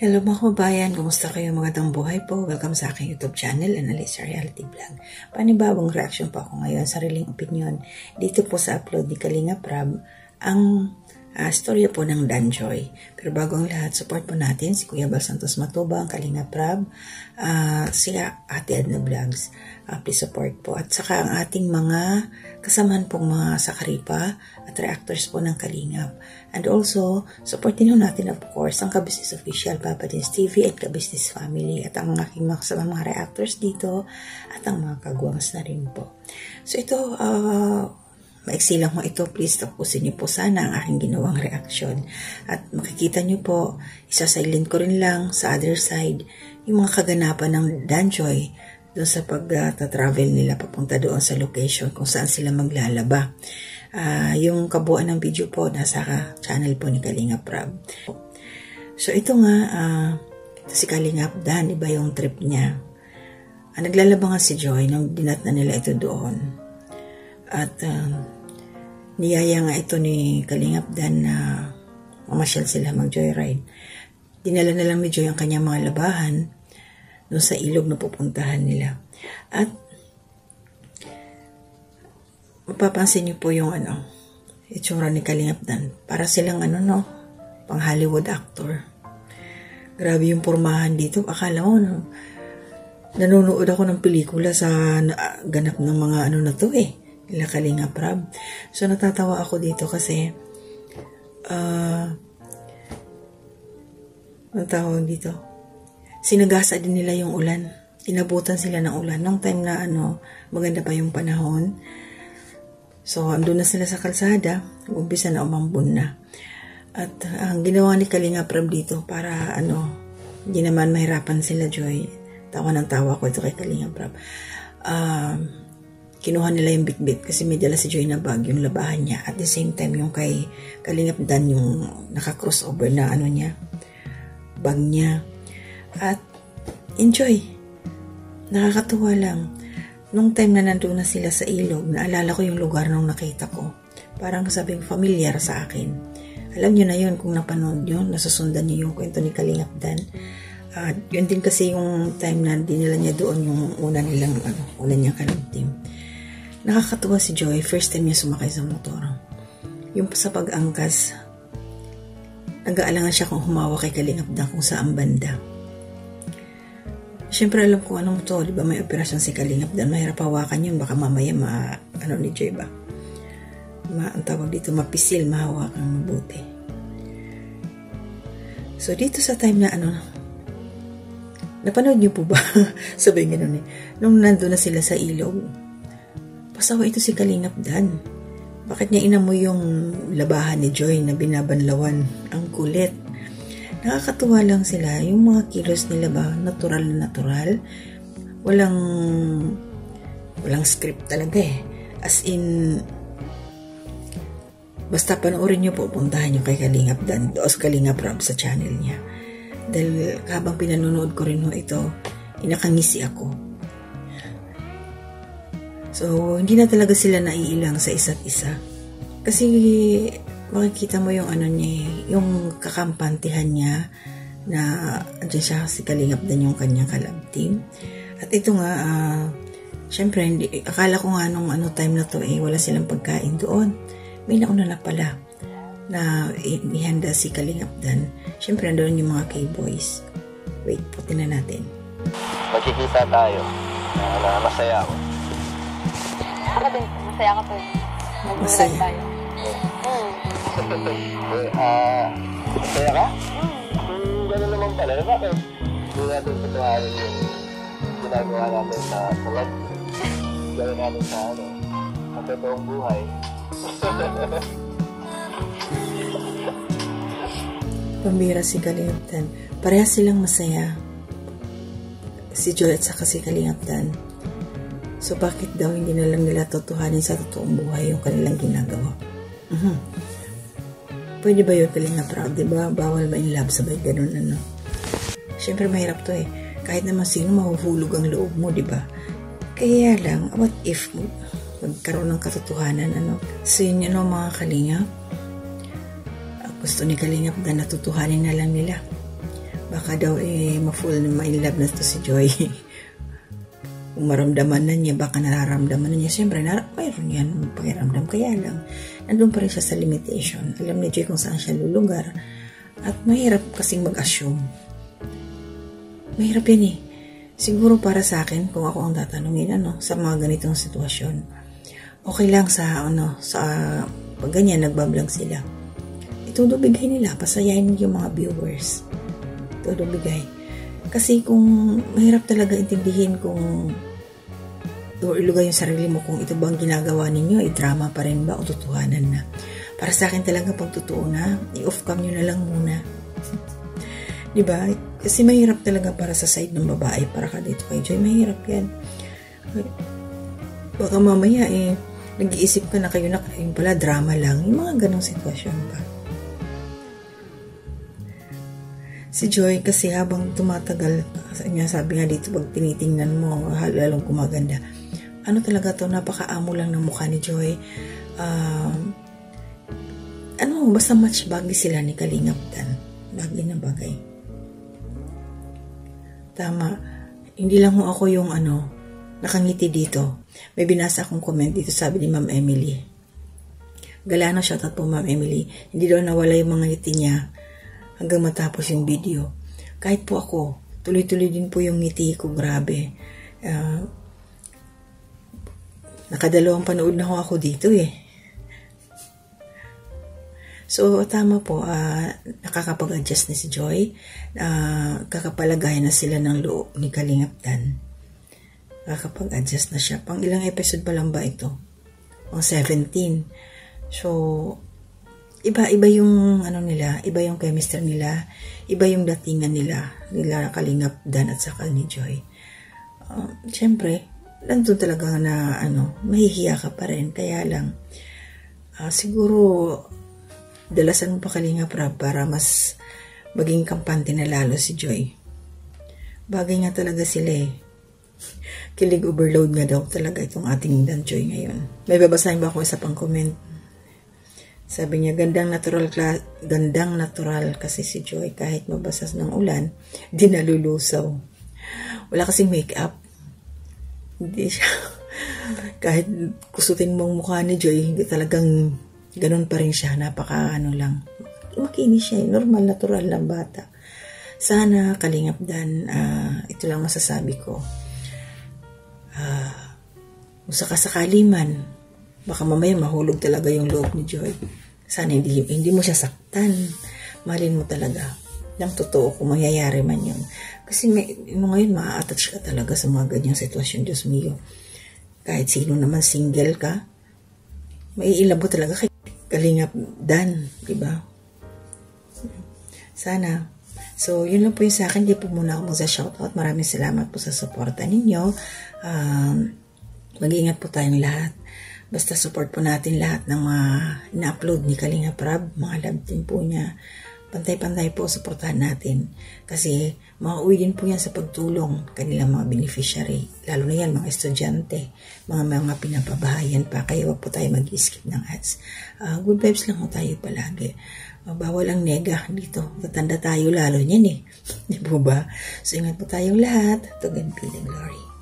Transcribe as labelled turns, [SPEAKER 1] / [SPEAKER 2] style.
[SPEAKER 1] Hello mga kababayan, kumusta kayo? Magandang buhay po. Welcome sa aking YouTube channel, Analisa Reality Vlog. Panibagong reaction po ako ngayon, sariling opinion. Dito po sa upload ni Kalinga Prab, ang storya po ng Danjoy. Pero bago ang lahat, support po natin si Kuya Bal Santos Matubang, Kalinga Prab, si Ate Edna Vlogs. Please support po. At saka ang ating mga kasamahan pong mga sakaripa at reactors po ng Kalingap. And also, supportin ho natin of course ang Kabisnes Official, Papa Dins TV at Kabisnes Family at ang aking mga reactors dito at ang mga kagwangs na rin po. So ito, maiksi lang mo ito. Please tapusin niyo po sana ang aking ginawang reaction. At makikita niyo po, isa-silent ko rin lang sa other side yung mga kaganapan ng Danjoy doon sa pag-travel nila papunta doon sa location kung saan sila maglalaba. Yung kabuuan ng video po nasa channel po ni Kalinga Prab. So ito nga, si Kalinga Dan, iba yung trip niya. Naglalaba nga si Joy nung dinat na nila ito doon. At niyaya nga ito ni Kalinga Dan na mamasyal sila mag-joyride. Dinala na lang ni Joy ang kanyang mga labahan doon sa ilog na pupuntahan nila. At mapapansin niyo po yung itsura ni Kalinga Dan. Para silang pang Hollywood actor. Grabe yung pormahan dito. Akala mo, nanonood ako ng pelikula sa ganap ng mga na to nila Kalinga Prab. So natatawa ako dito kasi ang tawag dito, sinagasa din nila yung ulan. Inabutan sila ng ulan. Nung time na maganda pa yung panahon. So, andun na sila sa kalsada. Umpisa na umambon na. At ang ginawa ni Kalinga Prab dito para hindi naman mahirapan sila, Joy. Tawa ng tawa ko ito kay Kalinga Prab. Kinuha nila yung bit-bit kasi may dala si Joy na bag, yung labahan niya. At the same time, yung kay Kalinga Dan, yung naka-crossover na niya, bag niya. At enjoy. Nakakatuwa lang. Nung time na nandun na sila sa ilog, naalala ko yung lugar nung nakita ko. Parang sabing familiar sa akin. Alam nyo na yun, kung napanood yun, nasusundan nyo yung kwento ni Kalinga Dan. Yun din kasi yung time na dinala niya doon yung una niyang kalabtim. Nakakatuwa si Joy, first time niya sumakay sa motor. Yung sa pag-angkas, nag-aalangan siya kung humawa kay Kalinga Dan kung saan banda. Siyempre alam ko anong to, di ba may operasyon si Kalinga Dan, mahirap hawakan yun, baka mamaya ni Joy ba? Ang tawag dito, mapisil, mahawakan mabuti. So dito sa time na napanood niyo po ba? Sabihin gano'n nung nandun na sila sa ilog, pasawa ito si Kalinga Dan. Bakit niya inamoy yung labahan ni Joy na binabanlawan? Ang kulit. Nakakatuwa lang sila. Yung mga kilos nila ba, natural na natural. Walang script talaga As in, basta panoorin nyo po, puntahan nyo kay Kalinga Dan o sa Kalinga Prab sa channel niya. Dahil habang pinanonood ko rin ito, inakangisi ako. So, hindi na talaga sila naiilang sa isa't isa. Kasi makikita mo yung niya, yung kakampantihan niya na andyan siya si Kalinga Dan yung kanyang kalabtim. At ito nga, syempre, akala ko nga nung time na to wala silang pagkain doon. May nauna na pala na ihanda si Kalinga Dan. Syempre, nandoon yung mga K-boys. Wait, putin na natin.
[SPEAKER 2] Magkikita tayo na masaya ako.
[SPEAKER 3] Ako din, masaya ka po. Mag-vlog tayo.
[SPEAKER 2] Masaya ka? Kung gano'n naman pala, bakit? Hindi natin patuharin yung ginagawa natin sa live. Gano'n natin sa ang totoong buhay.
[SPEAKER 1] Pambira si Kalinga Dan. Parehas silang masaya. Si Joy at saka si Kalinga Dan. So bakit daw hindi na lang nila tutuhanin sa totoong buhay yung kanilang ginagawa? Pwede ba yun, Kalinga Prab? Diba? Bawal ba in love? Sabay ganun Siyempre mahirap to Kahit naman sino mahuhulog ang loob mo, diba? Kaya lang, what if magkaroon ng katotohanan, So yun mga Kalinga. Gusto ni Kalinga Dan na tutuhanin na lang nila. Baka daw ma-full na in love na to si Joy. Kung maramdaman na niya, baka nararamdaman na niya. Siyempre, mayroon yan pakiramdam. Kaya lang, nandun pa rin siya sa limitation. Alam ni Joy kung saan siya lulugar. At mahirap kasing mag-assume. Mahirap yan Siguro para sa akin, kung ako ang tatanungin, sa mga ganitong sitwasyon, okay lang sa pag ganyan, nagbablog sila. Itudo bigay nila, pasayahin yung mga viewers. Itudo bigay. Kasi kung mahirap talaga intindihin kung ilugay yung sarili mo kung ito bang ginagawa ninyo, drama pa rin ba o totohanan na. Para sa akin talaga pag totoo na, i-off cam nyo na lang muna. Diba? Kasi mahirap talaga para sa side ng babae, para ka dito kay Joy, mahirap yan. Baka mamaya nag-iisip ka na kayo pala drama lang. Yung mga ganong sitwasyon ba? Si Joy kasi habang tumatagal, sabi nga dito pag tinitingnan mo, lalong gumaganda. Talaga to, napakaamo lang ng mukha ni Joy. Basta match bagay sila ni Kalingap Dan. Bagay na bagay. Tama. Hindi lang ako yung nakangiti dito. May binasa akong comment dito, sabi ni Ma'am Emily. Galano, shoutout po Ma'am Emily. Hindi daw nawala yung mga ngiti niya hanggang matapos yung video. Kahit po ako, tuloy-tuloy din po yung ngiti ko, grabe. Nakadalawang panood na ako dito So, tama po, nakakapag-adjust na si Joy. Kakapalagayan na sila ng loob ni Kalingap Dan. Nakakapag-adjust na siya. Pang ilang episode pa lang ba ito? Pang 17. So, iba yung nila, iba yung chemistry nila, iba yung datingan nila Kalingap Dan at saka ni Joy. Siyempre, nandun talaga na mahihiya ka pa rin. Kaya lang, siguro, dalasan mo pa Kalingap Rab para mas maging kampante na lalo si Joy. Bagay nga talaga sila Kilig overload nga daw talaga itong ating Dan Joy ngayon. May babasahin ba ako isa pang comment? Sabi niya, gandang natural kasi si Joy kahit mabasas ng ulan, di nalulusaw. Wala kasing makeup. Hindi siya. Kahit kusutin mong mukha ni Joy, hindi talagang ganun pa rin siya. Napaka lang. Makinis siya. Normal, natural lang bata. Sana Kalingap Dan, ito lang masasabi ko. Kung sakasakali man, baka mamaya mahulog talaga yung loob ni Joy. Sana hindi mo siya saktan. Mahalin mo talaga. Yung totoo kung mangyayari man yun. Kasi ngayon ma-attach ka talaga sa mga ganyang sitwasyon, Diyos mio. Kahit sino naman single ka, maiilabo talaga kay Kalingap Dan, diba? Sana. So, yun lang po yung sa akin. Di po muna ako magsa-shoutout. Maraming salamat po sa suporta ninyo. Mag-iingat po tayong lahat. Basta support po natin lahat ng mga ina-upload ni Kalingap Rab, mga love team po niya. Pantay-pantay po, supportahan natin. Kasi mauwi din po yan sa pagtulong kanilang mga beneficiary. Lalo na yan, mga estudyante, mga pinapabahayan pa. Kaya wag po tayo mag-skip ng ads. Good vibes lang po tayo palagi. Bawal ang nega dito. Tatanda tayo lalo niyan Di po ba? So ingat po tayong lahat. To God be the glory.